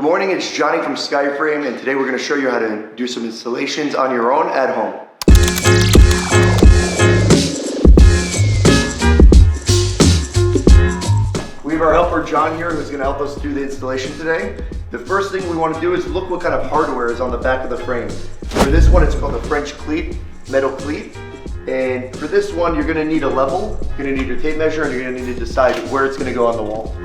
Good morning, it's Johnny from Skyframe, and today we're going to show you how to do some installations on your own at home. We have our helper John here who's going to help us do the installation today. The first thing we want to do is look what kind of hardware is on the back of the frame. For this one, it's called a French cleat, metal cleat. And for this one, you're going to need a level, you're going to need your tape measure, and you're going to need to decide where it's going to go on the wall.